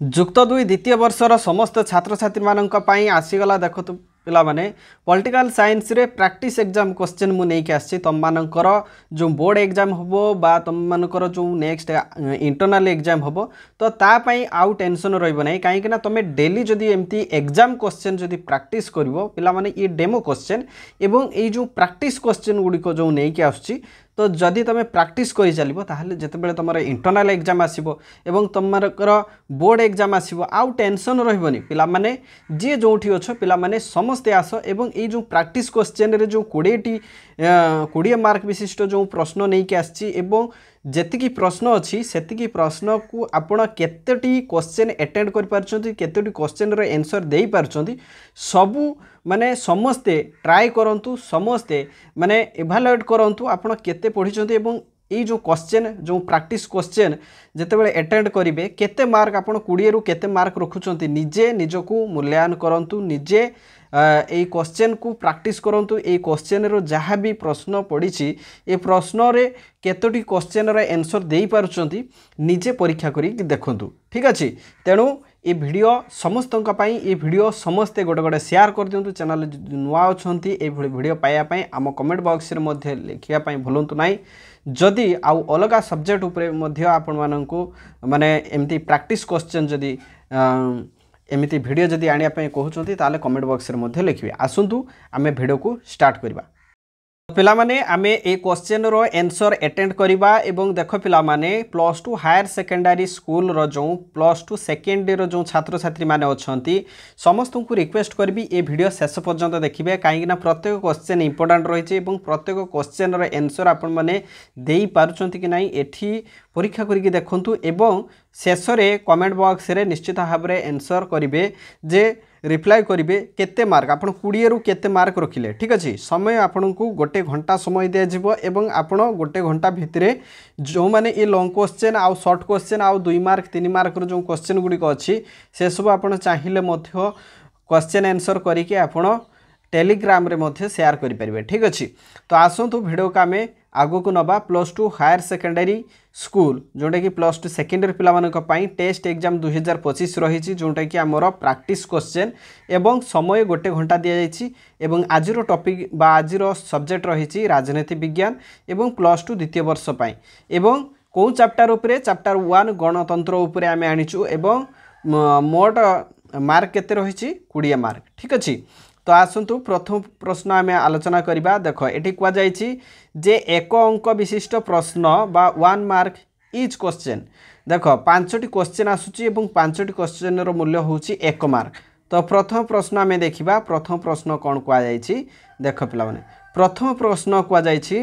जुक्त दुई द्वितीय वर्षर समस्त छात्र छात्री मानक पई आसीगला देखो पिला माने पॉलिटिकल साइंस रे प्रैक्टिस एग्जाम क्वेश्चन मु नहीं के आसी तुम मानकर जो बोर्ड एग्जाम होबो बा तुम मानकर जो नेक्स्ट इंटरनल एग्जाम होबो तो ता पई आउ टेंशन रहइबो नहीं काहे कि ना तुम डेली जदी एमती एग्जाम क्वेश्चन जदी प्रैक्टिस करिवो पिला माने ये डेमो क्वेश्चन एवं ए जो प्रैक्टिस क्वेश्चन गुडी को जो नहीं के आसी तो जदि तुम प्रैक्टिस करि चलिबो ताहले जेतेबेले तुमर इंटरनल एग्जाम आसीबो एवं तुमरकर बोर्ड एग्जाम आसीबो आउ टेंशन रहइबोनी पिला माने जे जोठी अछो पिला माने समस्ते आस एवं ये जो प्रैक्टिस क्वेश्चन रे जो 20 मार्क विशिष्ट जो प्रश्न नहीं के आछि एवं जेतिकी प्रश्न अच्छी सेतिकी प्रश्न को आपण केतेटी क्वेश्चन अटेंड कर पारछंती केतेटी क्वेश्चन रे आंसर देई पारछंती सबु माने समस्ते ट्राई करंतु समस्ते माने इवैल्यूएट करंतु आपण केते पढिछंती एवं ये जो क्वेश्चन जो प्रैक्टिस क्वेश्चन जितेबाला अटेंड करेंगे केते मार्क आप 20 रु केते मार्क रखुंट निजे निजको मूल्यांकन करंतु निजे ये क्वेश्चन को प्रैक्टिस करंतु ये क्वेश्चन रो जहाँ भी प्रश्न पड़ी ये प्रश्न रे केतोटी क्वेश्चन रे आंसर दे पारुचंती निजे परीक्षा करी देखंतु ठीक अच्छे तेणु ये वीडियो समस्त ये वीडियो समस्ते गोटे गोटे शेयर कर दिंतु चैनल नुआ अच्छी ये वीडियो पाइबापी आम कमेंट बॉक्स रे लिखापी भूलु ना जदि आउ अलग सब्जेक्ट उपरे मध्य आपण माननकु माने एमती प्रैक्टिस क्वेश्चन जदि एमती वीडियो जदि आनिया पई कहउचंती ताले कमेंट बॉक्स रे मध्य लिखिबे आसंतु आमे वीडियो को स्टार्ट करबा पिला माने आमे ए क्वेश्चन रो आंसर अटेंड करबा एवं देखो पिला माने +2 हायर सेकेंडरी स्कूल रो जो +2 सेकेंड रो जो छात्र छात्री माने अछंती समस्त को रिक्वेस्ट करबी ए वीडियो शेष पर्यंत देखिबे काहे ना प्रत्येक क्वेश्चन इंपोर्टेंट रहिছে एवं प्रत्येक क्वेश्चन रो आंसर आपण माने देई पारुचंती कि नाही एठी परीक्षा करिके देखंतु एवं शेष रे कमेंट बॉक्स रे निश्चित भाव रे आंसर करिवे जे रिप्लाई करेंगे केते मार्क आप 20 रु केते मार्क रखिले ठीक अच्छे समय आपन को गोटे घंटा समय दिज्व एवं आपण गोटे घंटा भितर जो मैंने ये लॉन्ग क्वेश्चन आउ शॉर्ट क्वेश्चन आउ 2 मार्क 3 मार्क जो क्वेश्चन गुड़िक अच्छी से सब आप चाहिए क्वेश्चन आंसर करके आपण टेलीग्राम रे मध्य शेयर करि परिबे ठीक अच्छे तो आसतु वीडियो का आम आगो को नबा +2 हायर सेकेंडरी स्कूल जोटा कि +2 सेकेंडरी पिला मानक पई टेस्ट एग्जाम 2025 रही जोटा कि आमर प्रैक्टिस क्वेश्चन एवं समय गोटे घंटा दि जाइछि एवं आजिर टॉपिक बा आजिर सब्जेक्ट रही राजनीति विज्ञान एवं +2 द्वितीय वर्ष पई एवं को चैप्टर उपरे चैप्टर 1 गणतंत्र उपरे आमे आनिछु एवं मोट मार्क केते रही 20 मार्क ठीक अच्छे तो आसतु प्रथम प्रश्न आम आलोचना करवा देख ये कहुई जे एक अंक विशिष्ट प्रश्न बा 1 मार्क इच क्वेश्चन देख 5टी क्वेश्चन आसूची एवं 5टी क्वेश्चन रो मूल्य होची 1 मार्क तो प्रथम प्रश्न आम देखा प्रथम प्रश्न कौन कहुई देख पिला माने प्रथम प्रश्न कहुई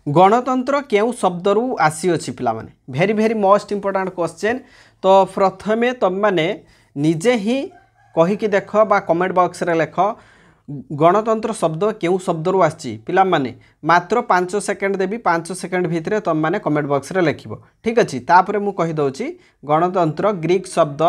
गणतंत्र केउ शब्द रु आसी अछि पिला माने भेरी भेरी मोस्ट इंपोर्टेंट क्वेश्चन तो प्रथमे तुम माने निजे ही कहीकि देख बा कमेंट बॉक्स रे लेख गणतंत्र शब्द केउ शब्द रु आछि पिला माने मात्र 5 सेकंड देबी 5 सेकंड भितरे तुम माने कमेंट बॉक्स रे लेखिबो ठीक अछि तापरे मु कहि दउछि गणतंत्र ग्रीक शब्द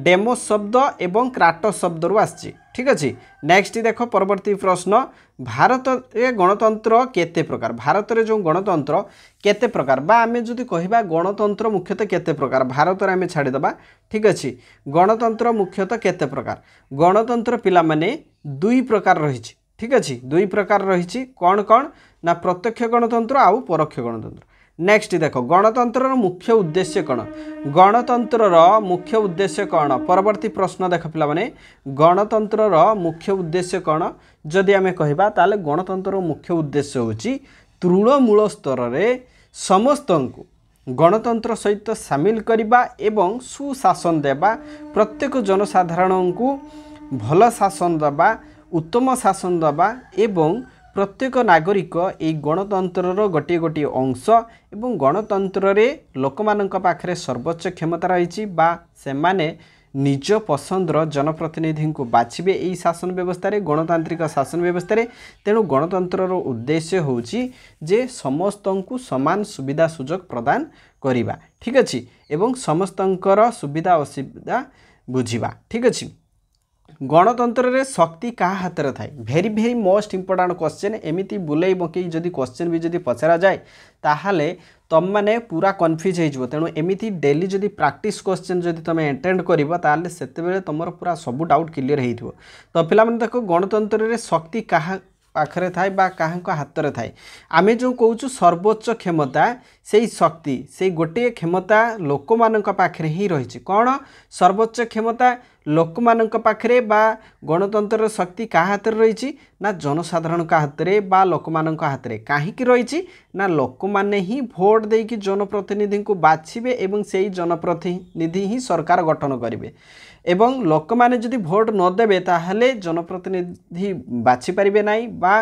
डेमोस शब्द एवं क्राटोस शब्द रु आछि ठीक अछि नेक्स्ट देखो परवर्ती प्रश्न भारत रे गणतंत्र केते प्रकार भारत रे जो गणतंत्र केते प्रकार बा आमे जदि कहिबा गणतंत्र मुख्यतः केते प्रकार भारत रे आमे छाडी दबा ठीक अछि गणतंत्र मुख्यतः केते प्रकार गणतंत्र पिला माने 2 प्रकार रही ठीक अच्छे 2 प्रकार रही कौन कौन ना प्रत्यक्ष गणतंत्र आउ परोक्ष गणतंत्र नेक्स्ट देखो गणतंत्र मुख्य उद्देश्य कौन गणतंत्र मुख्य उद्देश्य कौन परवर्ती प्रश्न देख पिला माने गणतंत्र मुख्य उद्देश्य कौन जदि आमे कहिबा ताले गणतंत्र मुख्य उद्देश्य होची तृणमूल स्तर रे समस्त को गणतंत्र सहित सामिल करबा एवं सुशासन देबा प्रत्येक जनसाधारण को भल शासन देबा उत्तम शासन देबा एवं प्रत्येक नागरिक ये गणतंत्र गोटे गोटे अंश एवं गणतंत्र रे लोकमानक पाखरे सर्वोच्च क्षमता रही बा से माने निज पसंदर जनप्रतिनिधि को बाछिबे यही शासन व्यवस्था रे गणतांत्रिक शासन व्यवस्था रे तेणु गणतंत्र उद्देश्य होची जे समस्त को समान सुविधा सुजोग प्रदान करिबा ठीक अच्छे एवं समस्तंकर सुविधा असुविधा बुझिबा ठीक अच्छे गणतंत्र रे शक्ति क्या हाथ में थाए भेरी भेरी मोस्ट इंपोर्टाट क्वेश्चन एमती बुले बकई जदि क्वेश्चन भी जदि पचरा जाए ताहले तुम मैंने पूरा कन्फ्यूज हो तेणु एमती डेली जदि प्रैक्टिस क्वेश्चन जदि तुम अटेंड कर से तुम पूरा सब डाउट क्लीयर हो तो पिलामाने देखो गणतंत्र रे शक्ति क्या पाखरे थाए बा काहा हाथ में थाए आमे जो कहूँ सर्वोच्च क्षमता से शक्ति से गोटे क्षमता लोक मानक पाखरे ही रही कौन सर्वोच्च क्षमता लोक मानक पाखरे बा गणतंत्र शक्ति क्या हाथ में रही ना जनसाधारण का हाथ में बा लोक मानक हाथ में कहीं रही ना लोक माने ही भोट देकी जनप्रतिनिधि को बाछिबे एवं से ही जनप्रतिनिधि ही सरकार गठन करेंगे एवं लोक माने जदि भोट न देबे ताहले जनप्रतिनिधि बाछि पारिबे नाही बा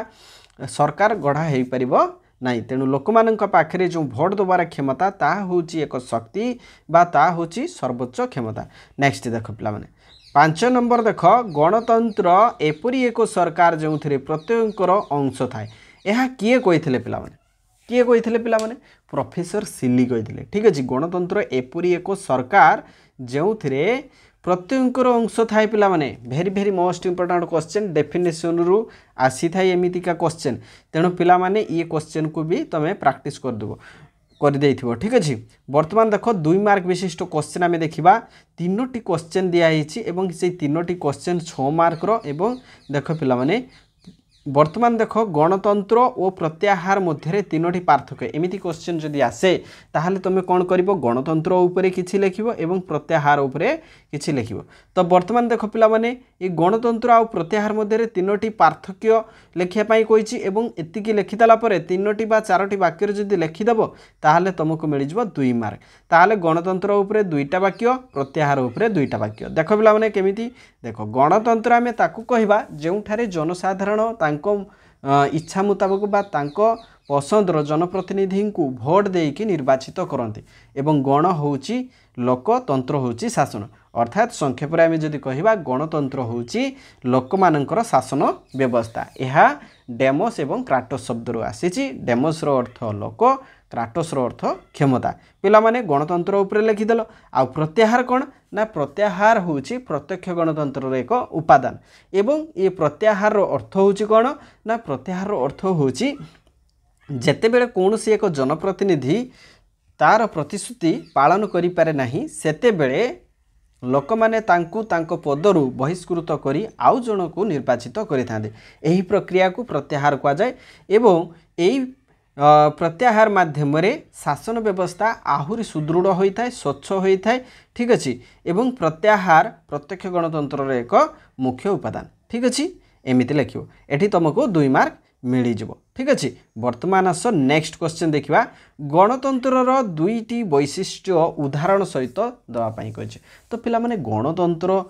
सरकार गढ़ा हो पारिबो नाही तेणु लोक मानक पाखरे जो भोट देवार क्षमता ता होची एक शक्ति बा ता होची सर्वोच्च क्षमता। नेक्स्ट देखो पिला माने 5 नंबर देख गणतंत्र एपरी एक सरकार जो प्रत्येकर अंश थाए यह किए कही पिला माने किए कही पिला माने प्रोफेसर सिली कही ठीक अच्छे गणतंत्र एपरी एक सरकार जो प्रत्येकर अंश थाए पिला माने भेरी भेरी मोस्ट इंपोर्टाट क्वेश्चन डेफिनेशन रु आसी थाए एमितिका क्वेश्चन तेणु पिला माने ये क्वेश्चन को भी तुम प्रैक्टिस कर देइथिबो ठीक अच्छे। वर्तमान देख 2 मार्क विशिष्ट क्वेश्चन आम देखा 3टी क्वेश्चन दिखाई एवं से 3टी क्वेश्चन 6 मार्क रो एवं देख पिला माने वर्तमान देख गणतंत्र और प्रत्याहार मध्य 3टी पार्थक्य एमिति क्वेश्चन जदि आसे ताहले तुम कौन कर गणतंत्र उपरे किछि लेखिबो एवं प्रत्याहार उपरे किछि लेखिबो। तो वर्तमान देख पिला माने ये गणतंत्र आ प्रत्याहार मध्य 3टी पार्थक्य लेखिया पाई कहिछि एवं एतिकी लेखिदेला परे 3टी बा 4टी वाक्य जदि लेखिदेबो ताहले तुमको मिल जिवो 2 मार्क ताहले गणतंत्र उपरे 2टा वाक्य प्रत्याहार उपरे 2टा वाक्य। देख पिला माने केमिति देख गणतंत्र आमे ताकू कहिबा जेउठारे जनसाधारण इच्छा मुताबक बा तांको पसंदर जनप्रतिनिधि को भोट देकी निर्वाचित करते एवं गण होची लोकतंत्र होची शासन अर्थात संक्षेप आम जदि कहवा गणतंत्र होची लोक मानकर शासन व्यवस्था यह डेमोस एवं क्राटोस शब्द आसी डेमोस रो अर्थ लोक क्राटोस रो अर्थ क्षमता पिला माने गणतंत्र उपरे लिखिदेल आ प्रत्याहार कौन ना प्रत्याहार होची प्रत्यक्ष गणतंत्र एक उपादान एवं ये प्रत्याहार रो अर्थ होची कौन ना प्रत्याहार रो अर्थ होची जेतेबेले कौनसी एक जनप्रतिनिधि तार प्रतिश्रुति पालन करि पारे नाही सेतेबेले लोक माने तांको पदरु बहिष्कृत करी आउ जन को निर्वाचित करिथांदे एही प्रक्रिया को प्रत्याहार कहा जाए एवं एही प्रत्याहार माध्यम शासन व्यवस्था आहुरी सुदृढ़ होता है स्वच्छ होता है ठीक अच्छे एवं प्रत्याहार प्रत्यक्ष गणतंत्र एक मुख्य उपादान ठीक अच्छे एमती लिख एटी तुमको 2 मार्क मिल जाव ठीक अच्छे। वर्तमान आस नेक्स्ट क्वेश्चन देखा गणतंत्र 2टी वैशिष्ट्य उदाहरण सहित दवापाई कही तो पिला माने गणतंत्र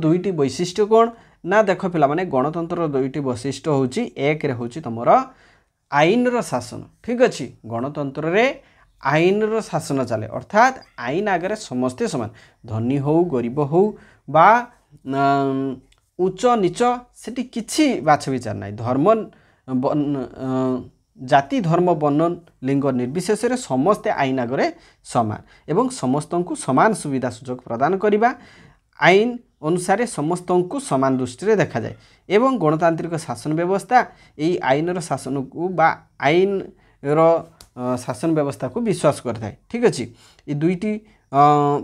2टी वैशिष्ट्य कौन ना देख पिला माने गणतंत्र 2टी वैशिष्ट्य होची एक रे होची तुमर आईन रो शासन ठीक अच्छे गणतंत्र रे आईन रो शासन चले अर्थात आईन आगे समस्ते समान धनी हो गरीब हो बा उच्च नीच सेठी किछि बाछ विचार ना धर्म जाति धर्म वर्ण लिंग निर्विशेष समस्ते आईन आगे समान एवं समस्त को समान सुविधा सुजोग प्रदान करवा आईन अनुसार समस्त को समान दृष्टि देखा जाए एवं गणतांत्रिक शासन व्यवस्था यही आईन शासन को बा आईन शासन व्यवस्था को विश्वास करता है ठीक अच्छे। ये 2टी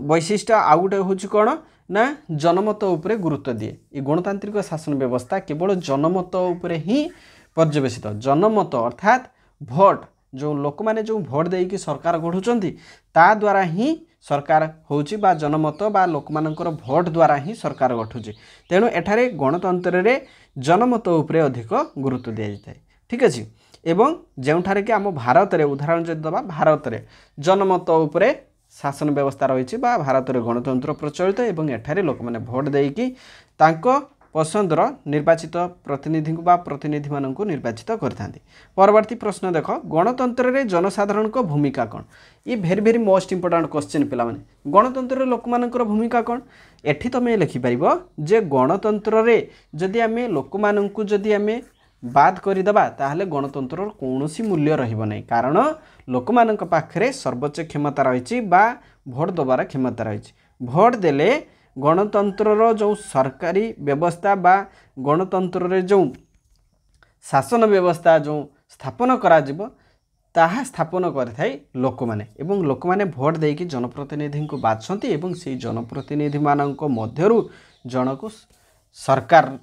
वैशिष्ट्य आउ गोटे हूँ कौन ना जनमत उपरे गुरुत्व दिए ये गणतांत्रिक शासन व्यवस्था केवल जनमत उपरे ही पर्यवेसित जनमत अर्थात भोट जो लोक माने जो भोट देकी सरकार गढ़ुचंती ता द्वारा ही सरकार होची बा जनमत बा लोक मानकर भोट द्वारा ही सरकार गठुची तेणु एठारे गणतंत्र रे जनमत उपरे अधिक गुरुत्व दिया जाए ठीक अच्छे एवं जोठारे कि आम भारत रे उदाहरण जदि दबा भारत रे जनमत उपरे शासन व्यवस्था रही भारत में गणतंत्र प्रचलित एवं एठारे लोक माने भोट देकी तांको पसंदर निर्वाचित प्रतिनिधि बा प्रतिनिधि मानक निर्वाचित करथांती। परवर्ती प्रश्न देख गणतंत्र रे जनसाधारण को भूमिका कौन ये भेरी भेरी मोस्ट इंपोर्टाट क्वेश्चन पिला माने गणतंत्र लोक मानकर भूमिका कौन एठी तमे लिखि परिबो जे गणतंत्र रे जदि आमे लोक मानकु जदि आमे बाद करदेबा ताहले गणतंत्र कौनसी मूल्य रहिबो नै कारण लोक मानक पाखरे सर्वोच्च क्षमता रही बा भोट देवार क्षमता रही भोट देले गणतंत्र जो सरकारी व्यवस्था बा गणतंत्र जो शासन व्यवस्था जो स्थापन करा जिवो ताहा स्थापन करिथाय लोक माने एवं लोक माने भोट देकी जनप्रतिनिधि को बाछंती एवं से जनप्रतिनिधि मानक मध्यरु जनक सरकार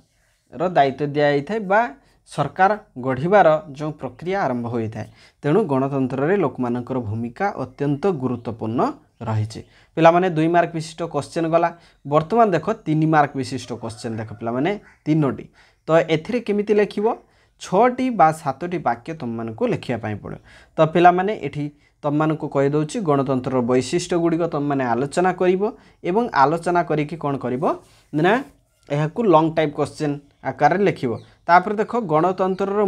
रो दायित्व दिया जाइथाय बा सरकार गढ़िबार जो प्रक्रिया आरंभ होता है। तेणु गणतंत्र रे लोक मानकर भूमिका अत्यंत गुरुत्वपूर्ण रही। पिला माने 2 मार्क विशिष्ट क्वेश्चन गला। वर्तमान देख 3 मार्क विशिष्ट क्वेश्चन देख पिला माने 3टी। तो एथिरे केमिति लेखिबो 6टी बा 7टी वाक्य तुम मानकु लेखिया पई पड़ो। तो पिला माने एठी तुम मानकु कहि दउची गणतंत्र वैशिष्ट्य गुडी को तुम माने आलोचना करिवो एवं आलोचना करिकि कोन करिवो ना एहाकु लॉन्ग टाइप क्वेश्चन आकार लिखिबो। तापर देखो गणतंत्र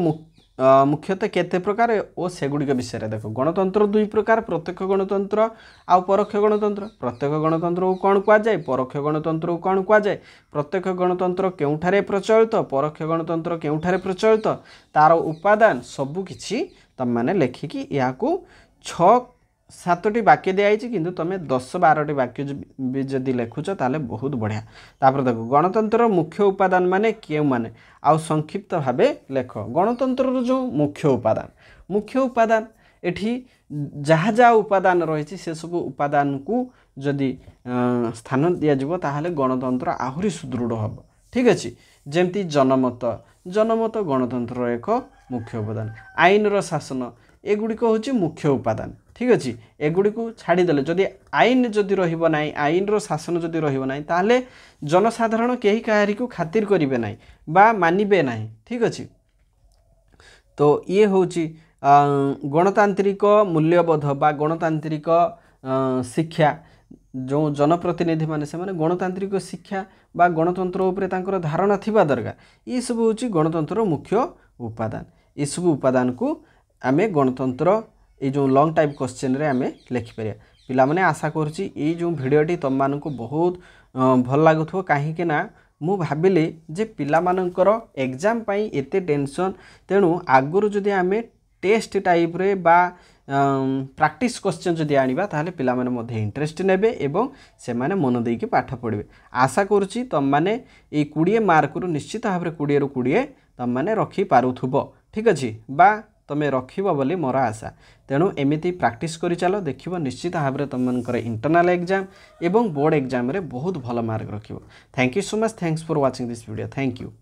मुख्यतः केते प्रकार ओ सेगुडी विषय रे देखो गणतंत्र 2 प्रकार प्रत्यक्ष गणतंत्र आ परोक्ष गणतंत्र। प्रत्यक्ष गणतंत्र को कौन कह जाए परोक्ष गणतंत्र को कौन कह जाए प्रत्यक्ष गणतंत्र केउठारे प्रचलित परोक्ष गणतंत्र केउठारे प्रचलित तार उपादान सबु किछि तम माने लेखिकी याकू 6-7टी वाक्य दिखाई किंतु तुम 10-12टी वाक्य भी जदि लेखुच ताले बहुत बढ़िया। तापर देखो गणतंत्र मुख्य उपादान माने क्यों माने आउ संक्षिप्त भावे लेख। गणतंत्र जो मुख्य उपादान एठी जहाँ जहाँ उपादान रही से सब उपादान को जदि स्थान दिया जिवो ताहले गणतंत्र आहुरी सुदृढ़ हम। ठीक अच्छे जमती जनमत गणतंत्र एक मुख्य उपादान। आईन रो शासन एगुड़िक हूँ मुख्य उपादान। ठीक अच्छे एगुड़ी को छाड़देले जदि आईन जदि रहिबो नाही आईन रो शासन जदि रहिबो नाही ताहले जनसाधारण केही काहारी को खातिर करिवे नाही बा मानिबे नाही। ठीक अच्छे तो ये होची गणतांत्रिक मूल्यबोध बा गणतांत्रिक शिक्षा जो जनप्रतिनिधि माने से माने गणतांत्रिक शिक्षा बा गणतंत्र उपरे तांकर धारणा थिबा दरकार। ये सब होची गणतंत्र मुख्य उपादान। ये सब उपादान को आमे गणतंत्र ये जो लॉन्ग टाइप क्वेश्चन रे आमे लिखि परिया। पिला माने आशा करछि ये जो भिडियोटी तुम मानकु बहुत भल लागुथो काहे कि ना मु भाबिली जे पिला मानकर एग्जाम पई एते टेंशन तेणु आगुरु जदि आमे टेस्ट टाइप रे बा प्रैक्टिस क्वेश्चन जदि आनिबा ताहले पिला माने मध्ये इंटरेस्ट नेबे एवं से माने मन देकी पाठ पढिबे। आशा करछि तुम माने ए 20 मार्क रु निश्चित भाव रे 20 रु 20 तुम माने रखी पारुथुबो। ठीक अछि बा तमे रखिबो बोली मोर आशा। तेणु एमिति प्रैक्टिस करि चलो देखिबो निश्चित भाव रे तुम मानकर इंटरनल एग्जाम एवं बोर्ड एग्जाम रे बहुत भल मार्क रखिबो। Thank you so much. Thanks for watching this video. Thank you.